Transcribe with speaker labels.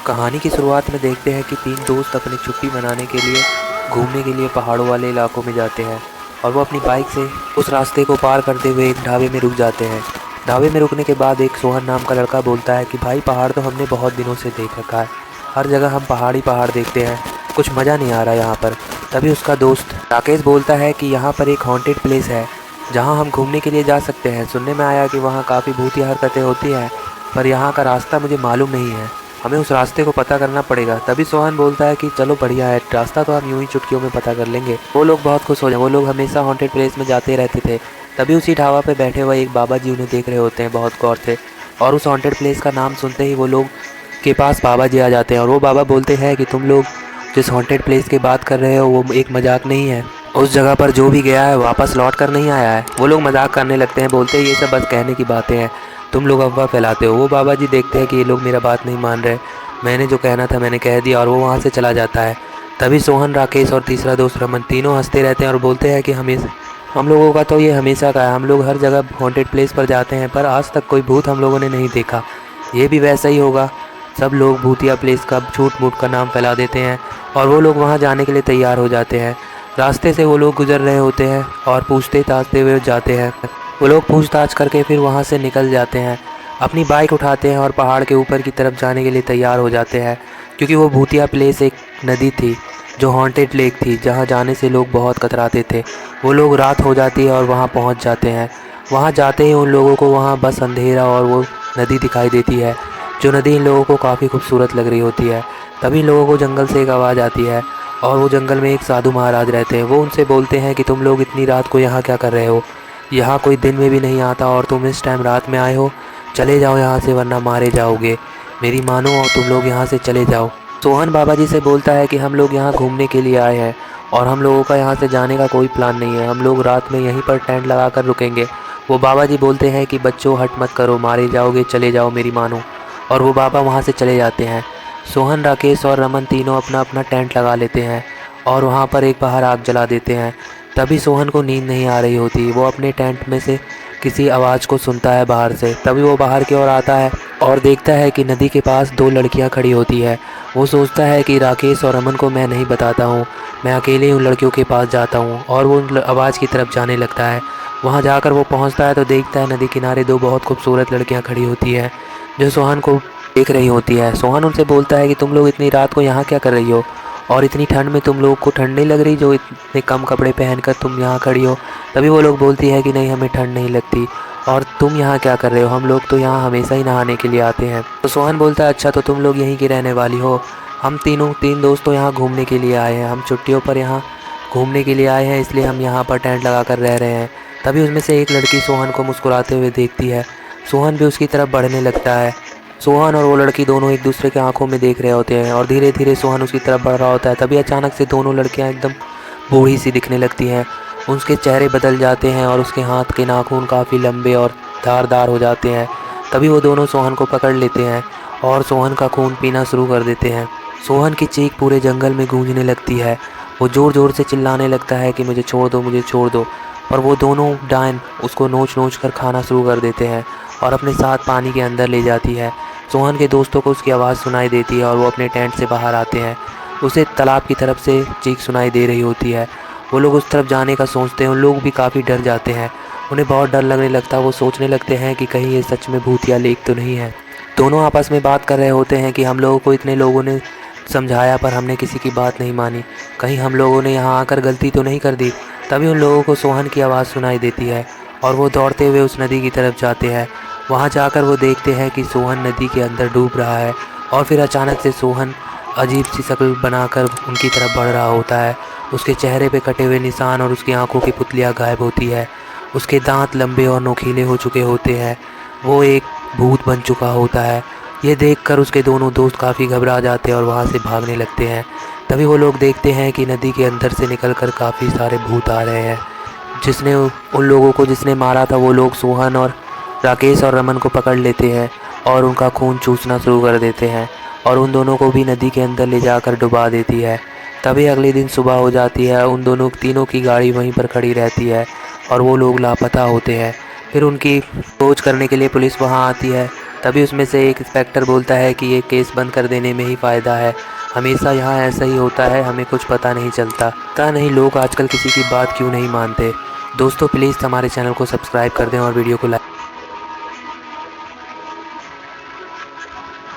Speaker 1: कहानी की शुरुआत में देखते हैं कि तीन दोस्त अपनी छुट्टी मनाने के लिए घूमने के लिए पहाड़ों वाले इलाकों में जाते हैं और वो अपनी बाइक से उस रास्ते को पार करते हुए एक ढाबे में रुक जाते हैं। ढाबे में रुकने के बाद एक सोहन नाम का लड़का बोलता है कि भाई पहाड़ तो हमने बहुत दिनों से देख रखा है, हर जगह हम पहाड़ ही पहाड़ देखते हैं, कुछ मज़ा नहीं आ रहा यहाँ पर। तभी उसका दोस्त राकेश बोलता है कि यहाँ पर एक हॉन्टेड प्लेस है जहाँ हम घूमने के लिए जा सकते हैं। सुनने में आया कि वहाँ काफ़ी भूतिया हरकतें होती हैं, पर यहाँ का रास्ता मुझे मालूम नहीं है, हमें उस रास्ते को पता करना पड़ेगा। तभी सोहन बोलता है कि चलो बढ़िया है, रास्ता तो हम यूं ही चुटकियों में पता कर लेंगे। वो लोग बहुत खुश हो जाए, वो लोग हमेशा हॉन्टेड प्लेस में जाते रहते थे। तभी उसी ढाबा पे बैठे हुए एक बाबा जी उन्हें देख रहे होते हैं बहुत गौर से, और उस हॉन्टेड प्लेस का नाम सुनते ही वो लोग के पास बाबा जी आ जाते हैं और वो बाबा बोलते हैं कि तुम लोग जिस हॉन्टेड प्लेस की बात कर रहे हो वो एक मजाक नहीं है, उस जगह पर जो भी गया है वापस लौट कर नहीं आया है। वो लोग मजाक करने लगते हैं, बोलते हैं ये सब बस कहने की बातें हैं, तुम लोग अफवाह फैलाते हो। वो बाबा जी देखते हैं कि ये लोग मेरा बात नहीं मान रहे, मैंने जो कहना था मैंने कह दिया, और वो वहाँ से चला जाता है। तभी सोहन, राकेश और तीसरा दोस्त रमन तीनों हंसते रहते हैं और बोलते हैं कि हम लोगों का तो ये हमेशा का है, हम लोग हर जगह हॉन्टेड प्लेस पर जाते हैं पर आज तक कोई भूत हम लोगों ने नहीं देखा, ये भी वैसा ही होगा। सब लोग भूतिया प्लेस का झूठ मूठ का नाम फैला देते हैं और वो लोग वहाँ जाने के लिए तैयार हो जाते हैं। रास्ते से वो लोग गुजर रहे होते हैं और पूछते ताछते हुए जाते हैं। वो लोग पूछताछ करके फिर वहाँ से निकल जाते हैं, अपनी बाइक उठाते हैं और पहाड़ के ऊपर की तरफ जाने के लिए तैयार हो जाते हैं, क्योंकि वो भूतिया प्लेस एक नदी थी जो हॉन्टेड लेक थी, जहाँ जाने से लोग बहुत कतराते थे। वो लोग रात हो जाती है और वहाँ पहुँच जाते हैं। वहाँ जाते ही उन लोगों को वहाँ बस अंधेरा और वो नदी दिखाई देती है, जो नदी इन लोगों को काफ़ी खूबसूरत लग रही होती है। तभी इन लोगों को जंगल से एक आवाज़ आती है और वो जंगल में एक साधु महाराज रहते हैं। वो उनसे बोलते हैं कि तुम लोग इतनी रात को यहाँ क्या कर रहे हो, यहाँ कोई दिन में भी नहीं आता और तुम इस टाइम रात में आए हो, चले जाओ यहाँ से वरना मारे जाओगे, मेरी मानो और तुम लोग यहाँ से चले जाओ। सोहन बाबा जी से बोलता है कि हम लोग यहाँ घूमने के लिए आए हैं और हम लोगों का यहाँ से जाने का कोई प्लान नहीं है, हम लोग रात में यहीं पर टेंट लगा कर रुकेंगे। वो बाबा जी बोलते हैं कि बच्चों हट मत करो, मारे जाओगे, चले जाओ मेरी मानो, और वो बाबा वहाँ से चले जाते हैं। सोहन, राकेश और रमन तीनों अपना अपना टेंट लगा लेते हैं और वहाँ पर एक बाहर आग जला देते हैं। तभी सोहन को नींद नहीं आ रही होती, वो अपने टेंट में से किसी आवाज़ को सुनता है बाहर से। तभी वो बाहर की ओर आता है और देखता है कि नदी के पास दो लड़कियां खड़ी होती है। वो सोचता है कि राकेश और रमन को मैं नहीं बताता हूँ, मैं अकेले उन लड़कियों के पास जाता हूँ, और वो उन आवाज़ की तरफ जाने लगता है। वहाँ जाकर वो पहुँचता है तो देखता है नदी किनारे दो बहुत खूबसूरत लड़कियाँ खड़ी होती है जो सोहन को देख रही होती है। सोहन उनसे बोलता है कि तुम लोग इतनी रात को यहाँ क्या कर रही हो, और इतनी ठंड में तुम लोग को ठंड नहीं लग रही जो इतने कम कपड़े पहनकर तुम यहाँ खड़ी हो। तभी वो लोग बोलती है कि नहीं हमें ठंड नहीं लगती, और तुम यहाँ क्या कर रहे हो, हम लोग तो यहाँ हमेशा ही नहाने के लिए आते हैं। तो सोहन बोलता है अच्छा तो तुम लोग यहीं की रहने वाली हो, हम तीन दोस्त तो यहाँ घूमने के लिए आए हैं, हम छुट्टियों पर यहाँ घूमने के लिए आए हैं, इसलिए हम यहाँ पर टेंट लगा कर रह रहे हैं। तभी उसमें से एक लड़की सोहन को मुस्कुराते हुए देखती है, सोहन भी उसकी तरफ बढ़ने लगता है। सोहन और वो लड़की दोनों एक दूसरे के आंखों में देख रहे होते हैं और धीरे धीरे सोहन उसकी तरफ बढ़ रहा होता है। तभी अचानक से दोनों लड़कियां एकदम बूढ़ी सी दिखने लगती हैं, उसके चेहरे बदल जाते हैं और उसके हाथ के नाखून काफ़ी लंबे और धारदार हो जाते हैं। तभी वो दोनों सोहन को पकड़ लेते हैं और सोहन का खून पीना शुरू कर देते हैं। सोहन की चीख पूरे जंगल में गूंजने लगती है, वो ज़ोर ज़ोर से चिल्लाने लगता है कि मुझे छोड़ दो, मुझे छोड़ दो, और वो दोनों डायन उसको नोच नोच कर खाना शुरू कर देते हैं और अपने साथ पानी के अंदर ले जाती है। सोहन के दोस्तों को उसकी आवाज़ सुनाई देती है और वो अपने टेंट से बाहर आते हैं। उसे तालाब की तरफ से चीख सुनाई दे रही होती है। वो लोग उस तरफ जाने का सोचते हैं, उन लोग भी काफ़ी डर जाते हैं, उन्हें बहुत डर लगने लगता है। वो सोचने लगते हैं कि कहीं ये सच में भूतिया लेक तो नहीं है। दोनों आपस में बात कर रहे होते हैं कि हम लोगों को इतने लोगों ने समझाया पर हमने किसी की बात नहीं मानी, कहीं हम लोगों ने यहाँ आकर गलती तो नहीं कर दी। तभी उन लोगों को सोहन की आवाज़ सुनाई देती है और वो दौड़ते हुए उस नदी की तरफ जाते हैं। वहाँ जाकर वो देखते हैं कि सोहन नदी के अंदर डूब रहा है और फिर अचानक से सोहन अजीब सी शक्ल बनाकर उनकी तरफ बढ़ रहा होता है। उसके चेहरे पे कटे हुए निशान और उसकी आंखों की पुतलियाँ गायब होती है, उसके दांत लंबे और नोकीले हो चुके होते हैं, वो एक भूत बन चुका होता है। ये देखकर उसके दोनों दोस्त काफ़ी घबरा जाते हैं और वहाँ से भागने लगते हैं। तभी वो लोग देखते हैं कि नदी के अंदर से निकलकर काफ़ी सारे भूत आ रहे हैं। जिसने उन लोगों को जिसने मारा था वो लोग सोहन और राकेश और रमन को पकड़ लेते हैं और उनका खून चूसना शुरू कर देते हैं और उन दोनों को भी नदी के अंदर ले जाकर डुबा देती है। तभी अगले दिन सुबह हो जाती है, उन तीनों की गाड़ी वहीं पर खड़ी रहती है और वो लोग लापता होते हैं। फिर उनकी खोज करने के लिए पुलिस वहाँ आती है। तभी उसमें से एक इंस्पेक्टर बोलता है कि ये केस बंद कर देने में ही फ़ायदा है, हमेशा यहाँ ऐसा ही होता है, हमें कुछ पता नहीं चलता। पता नहीं लोग आजकल किसी की बात क्यों नहीं मानते। दोस्तों प्लीज़ हमारे चैनल को सब्सक्राइब कर दें और वीडियो को लाइक